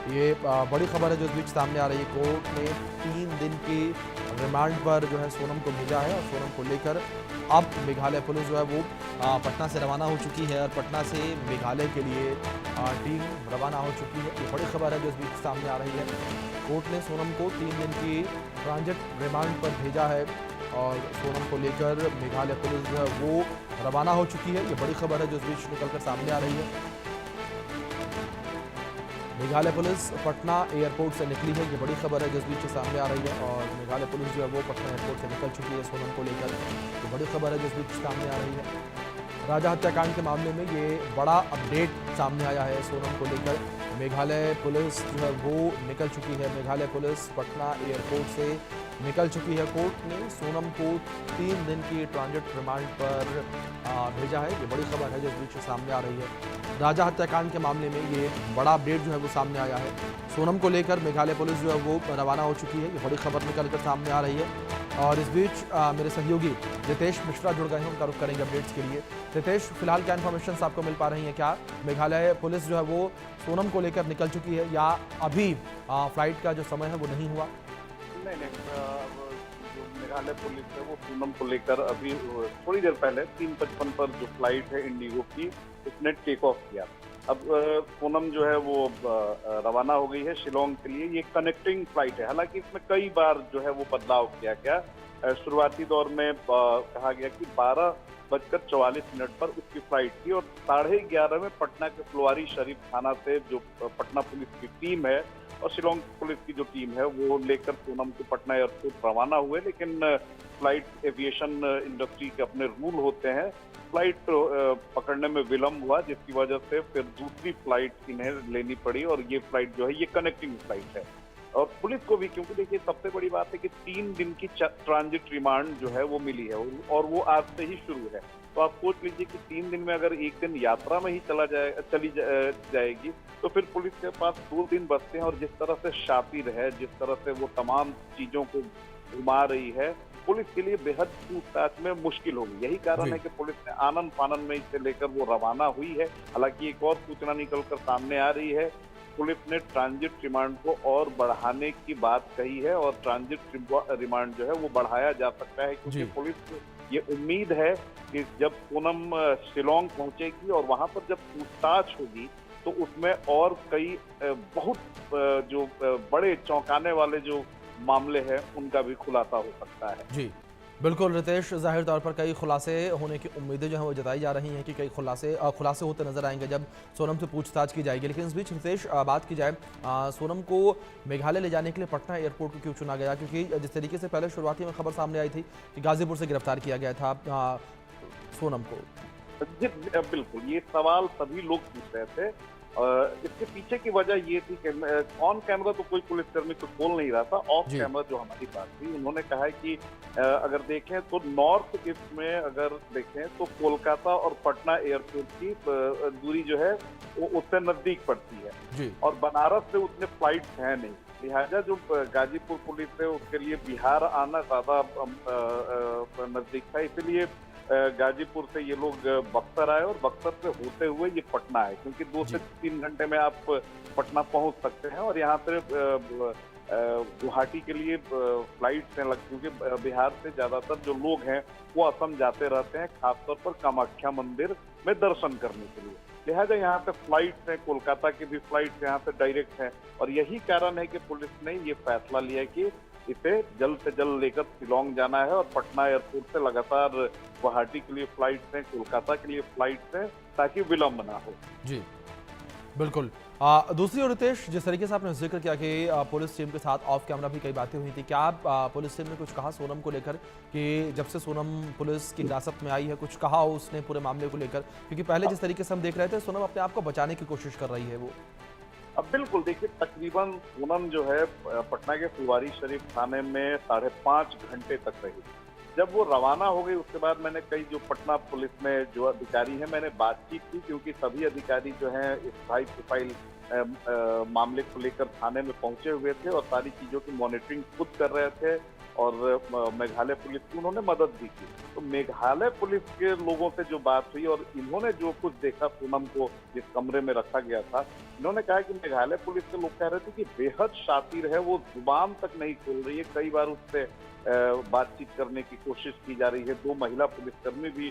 ये बड़ी खबर है जो इस बीच सामने आ रही है। कोर्ट ने 3 दिन की रिमांड पर जो है सोनम को भेजा है और सोनम को लेकर अब मेघालय पुलिस जो है वो पटना से रवाना हो चुकी है और पटना से मेघालय के लिए टीम रवाना हो चुकी है। ये बड़ी खबर है जो इस बीच सामने आ रही है। कोर्ट ने सोनम को 3 दिन की ट्रांजिट रिमांड पर भेजा है और सोनम को लेकर मेघालय पुलिस जो है वो रवाना हो चुकी है। ये बड़ी खबर है जो इस बीच निकलकर सामने आ रही है। मेघालय पुलिस पटना एयरपोर्ट से निकली है। ये बड़ी खबर है जिस बीच सामने आ रही है और मेघालय पुलिस जो है वो पटना एयरपोर्ट से निकल चुकी है सोनम को लेकर। ये बड़ी खबर है जिस बीच सामने आ रही है। राजा हत्याकांड के मामले में ये बड़ा अपडेट सामने आया है सोनम को लेकर। मेघालय पुलिस जो है वो निकल चुकी है। मेघालय पुलिस पटना एयरपोर्ट से निकल चुकी है। कोर्ट ने सोनम को 3 दिन की ट्रांजिट रिमांड पर भेजा है। ये बड़ी खबर है जिस बीच सामने आ रही है। राजा हत्याकांड के मामले में ये बड़ा अपडेट जो है वो सामने आया है। सोनम को लेकर मेघालय पुलिस जो है वो रवाना हो चुकी है। ये बड़ी खबर निकल कर सामने आ रही है और इस बीच मेरे सहयोगी रितेश मिश्रा जुड़ गए हैं, उनका रुख करेंगे अपडेट्स के लिए। रितेश, फिलहाल क्या इन्फॉर्मेशन आपको मिल पा रही है? क्या मेघालय पुलिस जो है वो सोनम को लेकर निकल चुकी है या अभी फ्लाइट का जो समय है वो नहीं हुआ? नहीं नहीं जो मेघालय पुलिस है वो पूनम को लेकर अभी थोड़ी देर पहले 3:55 पर जो फ्लाइट है इंडिगो की उसने टेक ऑफ किया। अब पूनम जो है वो रवाना हो गई है शिलोंग के लिए। ये कनेक्टिंग फ्लाइट है, हालांकि इसमें कई बार जो है वो बदलाव किया गया। शुरुआती दौर में कहा गया कि 12:44 पर उसकी फ्लाइट थी और 11:30 में पटना के फुलवारी शरीफ थाना से जो पटना पुलिस की टीम है और शिलोंग पुलिस की जो टीम है वो लेकर सोनम को पटना एयरपोर्ट रवाना हुए। लेकिन फ्लाइट एविएशन इंडस्ट्री के अपने रूल होते हैं, फ्लाइट पकड़ने में विलम्ब हुआ जिसकी वजह से फिर दूसरी फ्लाइट इन्हें लेनी पड़ी और ये फ्लाइट जो है ये कनेक्टिंग फ्लाइट है। और पुलिस को भी, क्योंकि देखिए सबसे बड़ी बात है कि 3 दिन की ट्रांजिट रिमांड जो है वो मिली है और वो आज से ही शुरू है। तो आप सोच लीजिए कि 3 दिन में अगर एक दिन यात्रा में ही जाएगी तो फिर पुलिस के पास 2 दिन बचते हैं। और जिस तरह से शातिर है, जिस तरह से वो तमाम चीजों को घुमा रही है, पुलिस के लिए बेहद पूछताछ में मुश्किल होगी। यही कारण है कि पुलिस ने आनन फानन में इसे लेकर वो रवाना हुई है। हालांकि एक और सूचना निकलकर सामने आ रही है, पुलिस ने ट्रांजिट रिमांड को और बढ़ाने की बात कही है और ट्रांजिट रिमांड जो है वो बढ़ाया जा सकता है, क्योंकि पुलिस को ये उम्मीद है कि जब पूनम शिलोंग पहुंचेगी और वहां पर जब पूछताछ होगी तो उसमें और कई बहुत जो बड़े चौंकाने वाले जो मामले हैं उनका भी खुलासा हो सकता है। जी बिल्कुल रितेश, जाहिर तौर पर कई खुलासे होने की उम्मीदें जो हैं वो जताई जा रही हैं कि कई खुलासे होते नजर आएंगे जब सोनम से पूछताछ की जाएगी। लेकिन इस बीच रितेश, बात की जाए सोनम को मेघालय ले जाने के लिए पटना एयरपोर्ट को क्यों चुना गया? क्योंकि जिस तरीके से पहले शुरुआती में खबर सामने आई थी कि गाजीपुर से गिरफ्तार किया गया था सोनम को। जी बिल्कुल, ये सवाल सभी लोग पूछ रहे थे। इसके पीछे की वजह ये थी कि ऑन कैमरा तो कोई पुलिसकर्मी कुछ बोल नहीं रहा था। ऑफ कैमरा जो हमारी बात थी, उन्होंने कहा है कि अगर देखें तो नॉर्थ ईस्ट में अगर देखें तो कोलकाता और पटना एयरपोर्ट की दूरी जो है वो उससे नजदीक पड़ती है और बनारस से उतने फ्लाइट है नहीं। लिहाजा जो गाजीपुर पुलिस है उसके लिए बिहार आना ज्यादा नजदीक था, इसलिए गाजीपुर से ये लोग बक्सर आए और बक्सर से होते हुए ये पटना आए, क्योंकि 2 से 3 घंटे में आप पटना पहुंच सकते हैं। और यहाँ से गुवाहाटी के लिए फ्लाइट हैं, क्योंकि बिहार से ज्यादातर जो लोग हैं वो असम जाते रहते हैं, खासतौर पर कामाख्या मंदिर में दर्शन करने के लिए। लिहाजा यहाँ पे फ्लाइट हैं, कोलकाता की भी फ्लाइट यहाँ से डायरेक्ट हैं और यही कारण है कि पुलिस ने ये फैसला लिया कि इसे जल्द से जल्द लेकर शिलोंग जाना है और पटना एयरपोर्ट से लगातार गुवाहाटी के लिए फ्लाइट हैं, कोलकाता के लिए फ्लाइट हैं, ताकि विलंब ना हो। जी बिल्कुल। दूसरी ओर रितेश, जिस तरीके से आपने जिक्र किया कि पुलिस टीम के साथ ऑफ कैमरा भी कई बातें हुई थी, क्या पुलिस टीम ने कुछ कहा सोनम को लेकर कि जब से सोनम पुलिस की हिरासत में आई है, कुछ कहा उसने पूरे मामले को लेकर? क्योंकि पहले जिस तरीके से हम देख रहे थे सोनम अपने आप को बचाने की कोशिश कर रही है वो। अब बिल्कुल देखिए, तकरीबन पूनम जो है पटना के फुलवारी शरीफ थाने में 5.5 घंटे तक रही। जब वो रवाना हो गई उसके बाद मैंने कई जो पटना पुलिस में जो अधिकारी हैं मैंने बातचीत की, क्योंकि सभी अधिकारी जो हैं इस हाई प्रोफाइल मामले को लेकर थाने में पहुंचे हुए थे और सारी चीजों की मॉनिटरिंग खुद कर रहे थे और मेघालय पुलिस की उन्होंने मदद भी की। तो मेघालय पुलिस के लोगों से जो बात हुई और इन्होंने जो कुछ देखा पूनम को जिस कमरे में रखा गया था, इन्होंने कहा कि मेघालय पुलिस के लोग कह रहे थे कि बेहद शातिर है, वो जुबान तक नहीं खोल रही है। कई बार उससे बातचीत करने की कोशिश की जा रही है। 2 महिला पुलिसकर्मी भी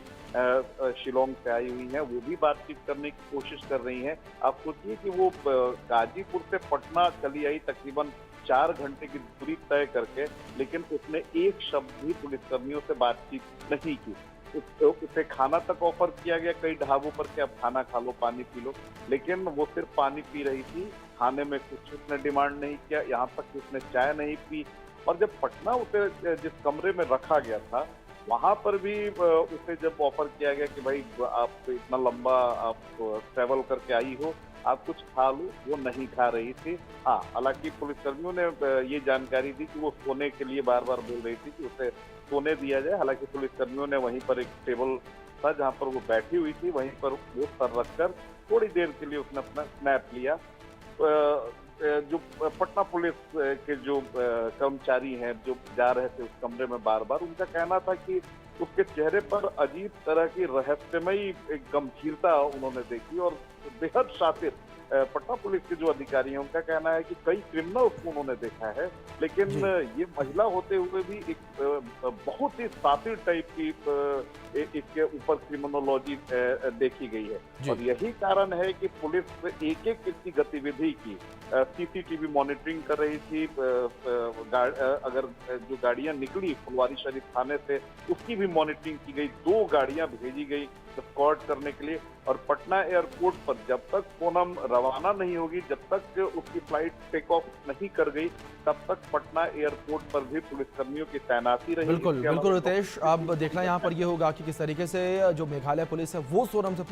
शिलोंग से आई हुई हैं, वो भी बातचीत करने की कोशिश कर रही हैं। आप सोचिए कि वो गाजीपुर से पटना चली आई तकरीबन 4 घंटे की दूरी तय करके, लेकिन उसने एक शब्द भी पुलिसकर्मियों से बातचीत नहीं की। उसे खाना तक ऑफर किया गया कई ढाबों पर कि आप खाना खा लो, पानी पी लो, लेकिन वो सिर्फ पानी पी रही थी। खाने में कुछ उसने डिमांड नहीं किया, यहाँ तक कि उसने चाय नहीं पी। और जब पटना उसे जिस कमरे में रखा गया था, वहां पर भी उसे जब ऑफर किया गया कि भाई आप इतना लंबा आप ट्रेवल करके आई हो, आप कुछ खा लो, वो नहीं खा रही थी। हाँ, हालांकि पुलिसकर्मियों ने ये जानकारी दी कि वो सोने के लिए बार बार बोल रही थी कि उसे सोने दिया जाए। हालांकि पुलिसकर्मियों ने वहीं पर एक टेबल था जहां पर वो बैठी हुई थी, वहीं पर वो सर रखकर थोड़ी देर के लिए उसने अपना स्नैप लिया। जो पटना पुलिस के जो कर्मचारी हैं जो जा रहे थे उस कमरे में बार बार, उनका कहना था कि उसके चेहरे पर अजीब तरह की रहस्यमयी एक गंभीरता उन्होंने देखी और बेहद शातिर पटना पुलिस के जो अधिकारी हैं उनका कहना है कि कई क्रिमिनल्स को उन्होंने देखा है, लेकिन जी। ये महिला होते हुए भी एक बहुत ही शातिर टाइप की एक ऊपर क्रिमिनोलॉजी देखी गई है। जी। और यही कारण है कि पुलिस एक एक इसकी गतिविधि की सीसीटीवी मॉनिटरिंग कर रही थी। अगर जो गाड़ियां निकली फुलवारी शरीफ थाने से उसकी भी मॉनिटरिंग की गई। 2 गाड़ियां भेजी गई स्कॉट करने के लिए और पटना एयरपोर्ट पर जब तक पूनम रवाना नहीं होगी, जब तक उसकी फ्लाइट टेक ऑफ नहीं कर गई, तब तक पटना एयरपोर्ट पर भी पुलिसकर्मियों की तैनाती रही। बिल्कुल बिल्कुल रितेश, अब देखना यहाँ पर ये होगा कि किस तरीके से जो मेघालय पुलिस है वो सोनम से पूछ